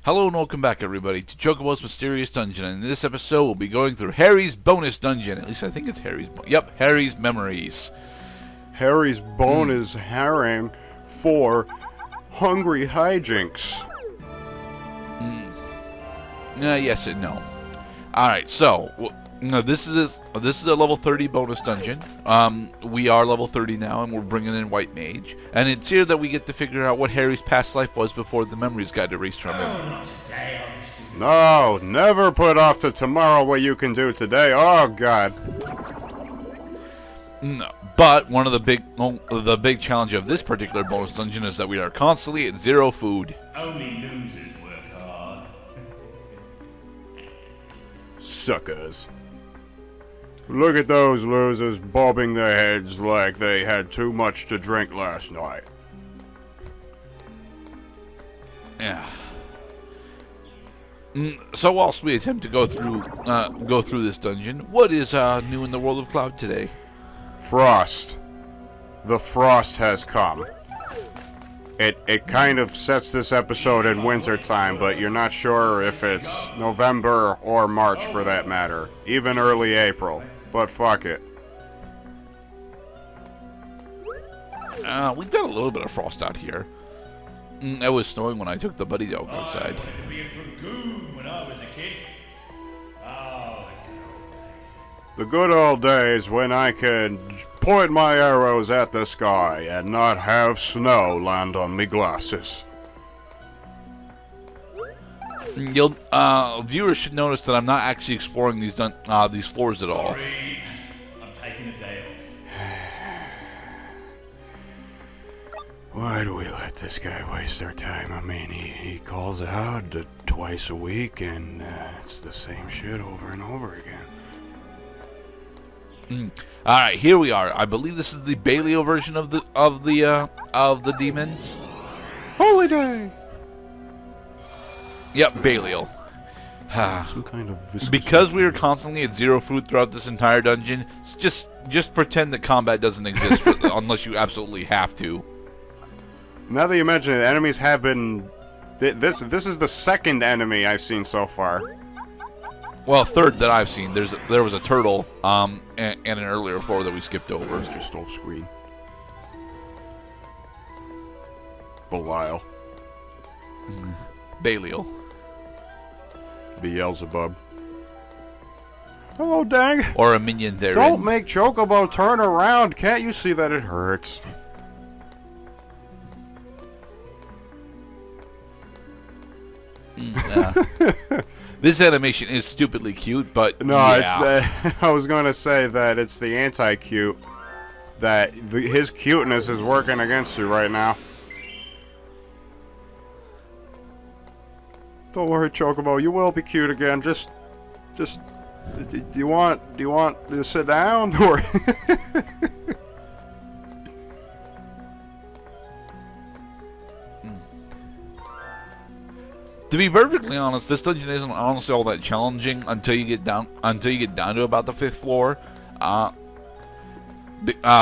Hello and welcome back, everybody, to Chocobo's Mysterious Dungeon. And in this episode, we'll be going through Harry's bonus dungeon. At least I think it's Harry's. Yep, Harry's Memories. Harry's bone is herring for hungry hijinks. Yes and no. All right, so this is a level 30 bonus dungeon. We are level 30 now, and we're bringing in White Mage. And it's here that we get to figure out what Harry's past life was before the memories got erased from him. No, never put off to tomorrow what you can do today. Oh, God. No, but one of the big challenge of this particular bonus dungeon is that we are constantly at 0 food. Only losers work hard. Suckers. Look at those losers bobbing their heads like they had too much to drink last night. Yeah. So whilst we attempt to go through this dungeon, what is new in the world of Cloud today? Frost. The frost has come. It kind of sets this episode in winter time, but you're not sure if it's November or March for that matter. Even early April. But fuck it. We've got a little bit of frost out here. It was snowing when I took the buddy dog outside. I wanted to be a dragoon when I was a kid. Oh, The good old days when I could point my arrows at the sky and not have snow land on me glasses. Viewers should notice that I'm not actually exploring these floors at all. sorry. I'm taking a day off. Why do we let this guy waste our time? I mean, he calls out twice a week and it's the same shit over and over again. Alright, here we are. I believe this is the Belial version of the demons. Holy day! Yep, Belial. Some kind of viscous Because we are constantly at 0 food throughout this entire dungeon, just pretend that combat doesn't exist unless you absolutely have to. Now that you mention it, enemies have been... This is the second enemy I've seen so far. Well, third that I've seen. There was a turtle, and an earlier floor that we skipped over. It's just off screen. Belial. Belial. Beelzebub. Oh, dang. Or a minion therein. Don't make Chocobo turn around. Can't you see that it hurts? This animation is stupidly cute, but No, yeah. it's I was going to say that it's the anti-cute. That his cuteness is working against you right now. Don't worry, Chocobo. You will be cute again. Just. Do you want to sit down or? To be perfectly honest, this dungeon isn't honestly all that challenging until you get down to about the 5th floor,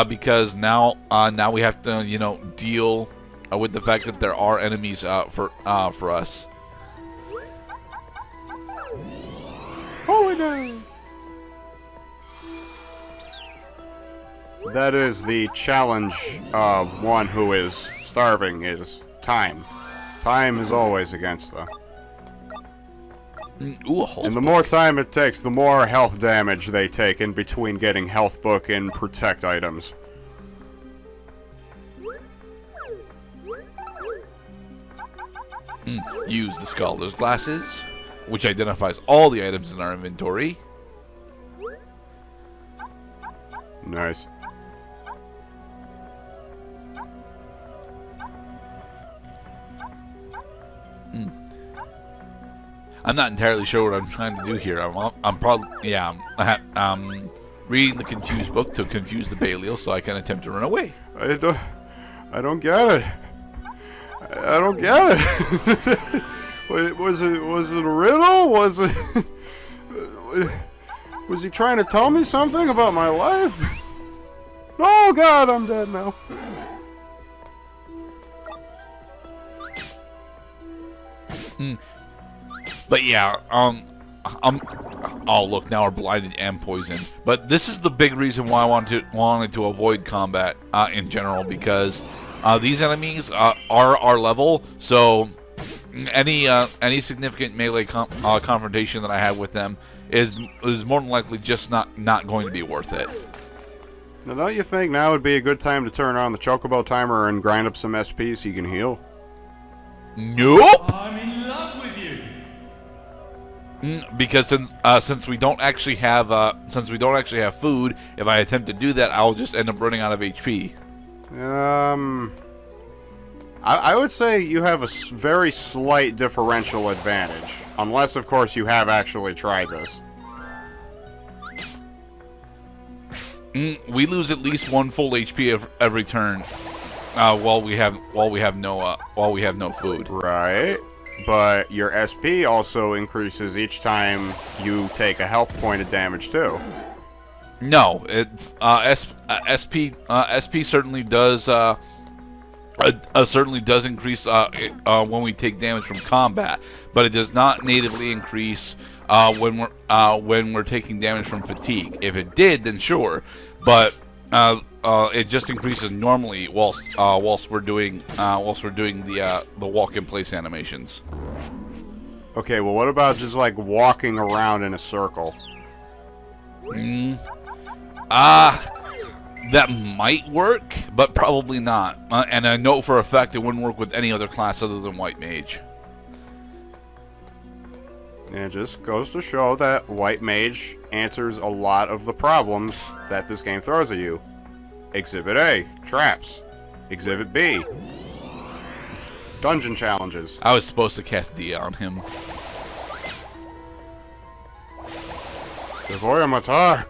because now we have to deal with the fact that there are enemies for us. Holy day! That is the challenge of one who is starving, is time. Time is always against them. Ooh, a And the more time it takes, the more health damage they take in between getting health book and protect items. Use the scholar's glasses, which identifies all the items in our inventory. Nice. I'm not entirely sure what I'm trying to do here. I'm probably I'm reading the confused book to confuse the Belial so I can attempt to run away. I don't get it. I don't get it. Was it a riddle? Was he trying to tell me something about my life? Oh God, I'm dead now. But yeah, oh look, now we're blinded and poisoned. But this is the big reason why I wanted to avoid combat in general, because these enemies are our level, so any significant melee confrontation that I have with them is more than likely just not going to be worth it. Now, don't you think now would be a good time to turn on the Chocobo timer and grind up some SP so you can heal? Nope. I'm in love with you. Because since we don't actually have food, if I attempt to do that, I'll just end up running out of HP. I would say you have a very slight differential advantage, unless of course you have actually tried this. We lose at least 1 full HP every turn, while we have no food. Right, but your SP also increases each time you take a health point of damage too. No, it's SP certainly does increase when we take damage from combat, but it does not natively increase when we're taking damage from fatigue. If it did, then sure, but it just increases normally whilst we're doing the walk in place animations. Okay, well, what about just like walking around in a circle? That might work, but probably not. And I know for a fact it wouldn't work with any other class other than White Mage. It just goes to show that White Mage answers a lot of the problems that this game throws at you. Exhibit A, traps. Exhibit B, dungeon challenges. I was supposed to cast Dia on him. Devoya Matar.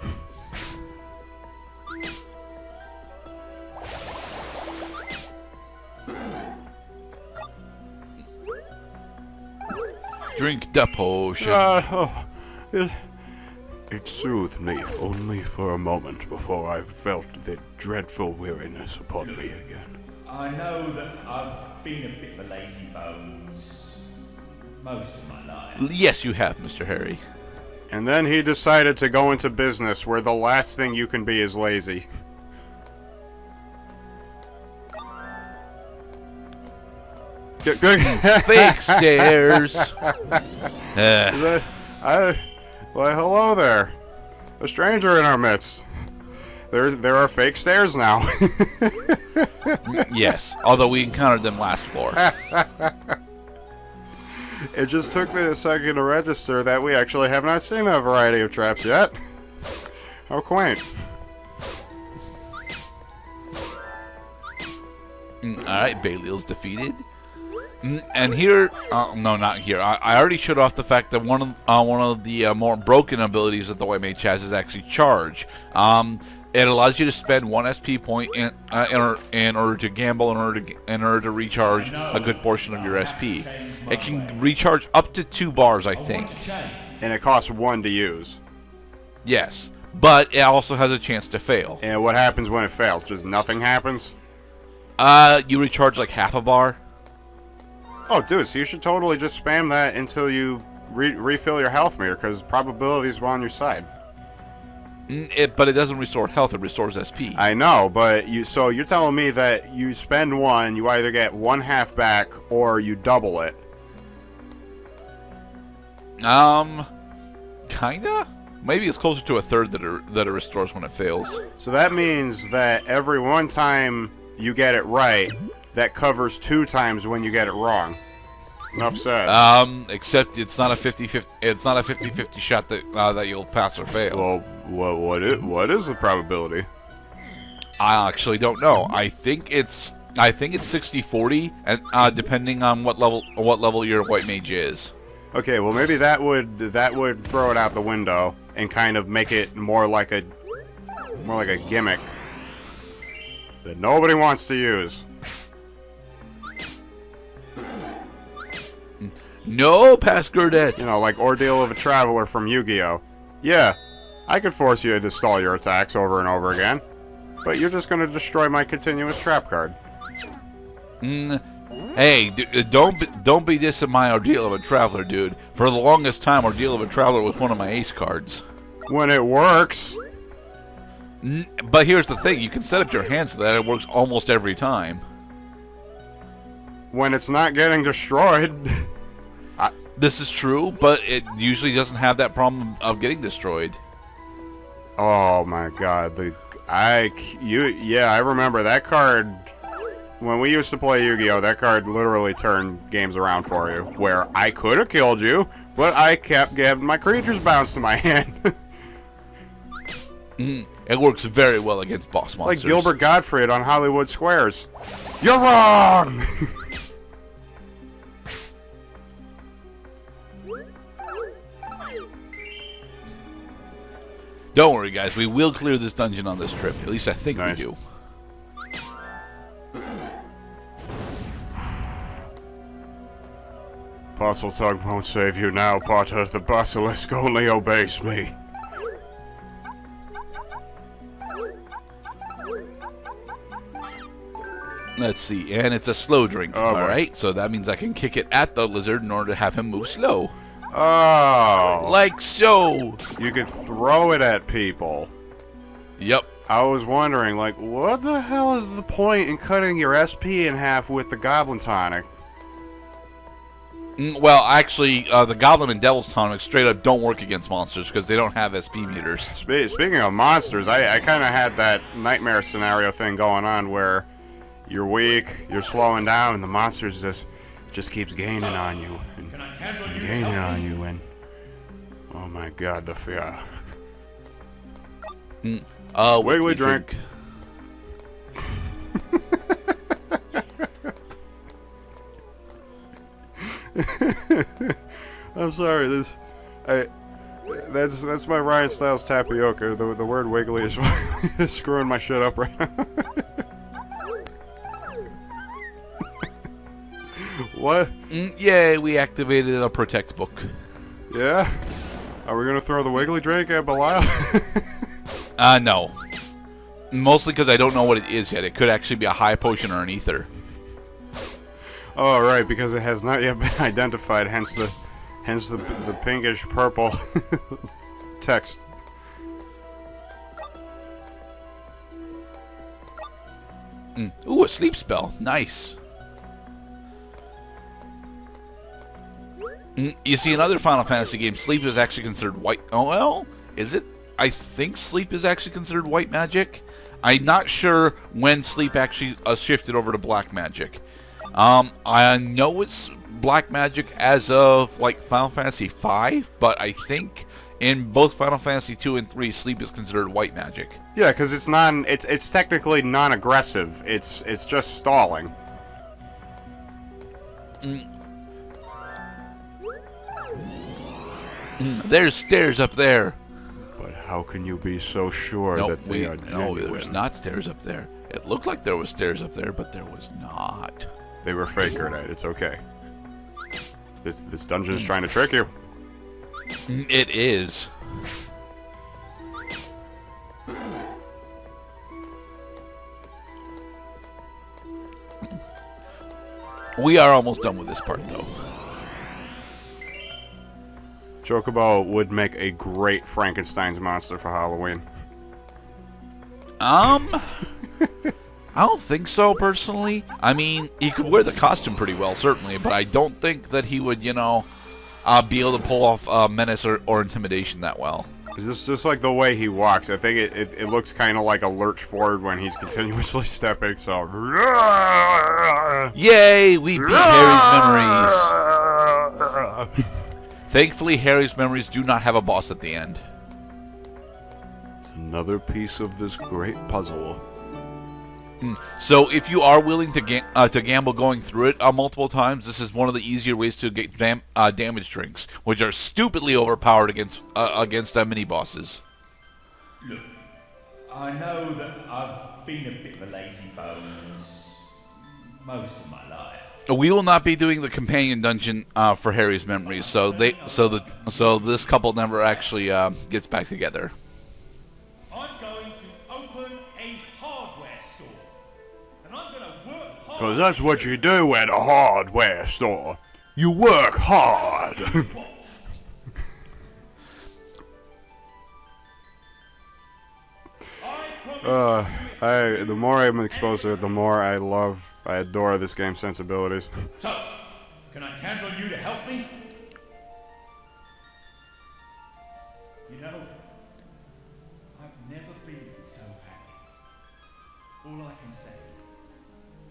Drink the potion. It soothed me only for a moment before I felt the dreadful weariness upon me again. I know that I've been a bit of a lazy bones most of my life. Yes, you have, Mr. Harry. And then he decided to go into business where the last thing you can be is lazy. Good. Fake stairs. Well, hello there. A stranger in our midst. There are fake stairs now. Yes, although we encountered them last floor. It just took me a second to register that we actually have not seen that variety of traps yet. How quaint. Alright, Belial's defeated. And here, no, not here. I already showed off the fact that one of the more broken abilities that the White Mage has is actually Charge. It allows you to spend 1 SP point in order to gamble, in order to recharge a good portion of your SP. It can recharge up to 2 bars, I think. And it costs 1 to use. Yes, but it also has a chance to fail. And what happens when it fails? Just nothing happens? You recharge like half a bar. Oh, dude, so you should totally just spam that until you refill your health meter, because probabilities are on your side. But it doesn't restore health, it restores SP. I know, but so you're telling me that you spend 1, you either get 1/2 back, or you double it. Kinda? Maybe it's closer to a third that it restores when it fails. So that means that every 1 time you get it right, that covers 2 times when you get it wrong. Enough said. Except it's not a 50-50. It's not a 50-50 shot that you'll pass or fail. Well, what is the probability? I actually don't know. I think it's 60-40, and depending on what level your White Mage is. Okay, well maybe that would throw it out the window and kind of make it more like a gimmick that nobody wants to use. No, pass Gurdet. You know, like Ordeal of a Traveler from Yu-Gi-Oh! Yeah, I could force you to stall your attacks over and over again, but you're just going to destroy my continuous trap card. Hey, don't be dissing my Ordeal of a Traveler, dude. For the longest time, Ordeal of a Traveler was one of my ace cards. When it works. But here's the thing, you can set up your hand so that it works almost every time. When it's not getting destroyed. This is true, but it usually doesn't have that problem of getting destroyed. Oh my god, I remember that card. When we used to play Yu-Gi-Oh, that card literally turned games around for you. Where I could have killed you, but I kept getting my creatures bounced to my hand. It works very well against boss monsters. Like Gilbert Gottfried on Hollywood Squares. You're wrong! Don't worry, guys. We will clear this dungeon on this trip. At least I think Nice. we do. Apostle Tongue won't save you now, Potter. The basilisk only obeys me. Let's see. And it's a slow drink. Oh, boy. Alright, so that means I can kick it at the lizard in order to have him move slow. Oh. Like so. You could throw it at people. Yep. I was wondering, like, what the hell is the point in cutting your SP in half with the Goblin Tonic? Well, actually, the Goblin and Devil's Tonic straight up don't work against monsters because they don't have SP meters. Speaking of monsters, I kind of had that nightmare scenario thing going on where you're weak, you're slowing down, and the monsters just keeps gaining on you. And gaining on you, and oh my god, the fear. Wiggly drink. I'm sorry, that's my Ryan Styles tapioca. The word wiggly is screwing my shit up right now. What? Yay, we activated a protect book. Yeah? Are we gonna throw the wiggly drink at Belial? No. Mostly because I don't know what it is yet. It could actually be a high potion or an ether. Oh, right, because it has not yet been identified, hence the pinkish purple text. Ooh, a sleep spell. Nice. You see, in other Final Fantasy games, sleep is actually considered white. Oh, well, is it? I think sleep is actually considered white magic. I'm not sure when sleep actually shifted over to black magic. I know it's black magic as of like Final Fantasy V, but I think in both Final Fantasy 2 and 3, sleep is considered white magic. Yeah, because it's technically non-aggressive. It's just stalling. There's stairs up there. But how can you be so sure No, that they are no, genuine? there's not stairs up there. It looked like there was stairs up there, but there was not. They were fake, Grenade. It's okay. This dungeon is trying to trick you. It is. We are almost done with this part, though. Chocobo would make a great Frankenstein's monster for Halloween. I don't think so, personally. I mean, he could wear the costume pretty well, certainly, but I don't think that he would, you know, be able to pull off menace or intimidation that well. It's just like the way he walks. I think it looks kind of like a lurch forward when he's continuously stepping, so... Yay! We beat Harry's memories! Thankfully, Harry's memories do not have a boss at the end. It's another piece of this great puzzle. So if you are willing to gamble going through it multiple times, this is one of the easier ways to get damage drinks, which are stupidly overpowered against mini bosses. Look, I know that I've been a bit of a lazy bones most of my life. We will not be doing the companion dungeon for Harry's memories, so this couple never actually gets back together. I'm going to open a hardware store, and I'm going to work hard. 'Cause that's what you do at a hardware store. You work hard. The more I'm exposed to it, the more I adore this game's sensibilities. So, can I count on you to help me? You know, I've never been so happy. All I can say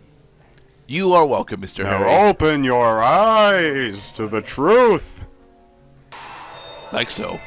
is thanks. You are welcome, Mr. Now Harry. open your eyes to the truth. Like so.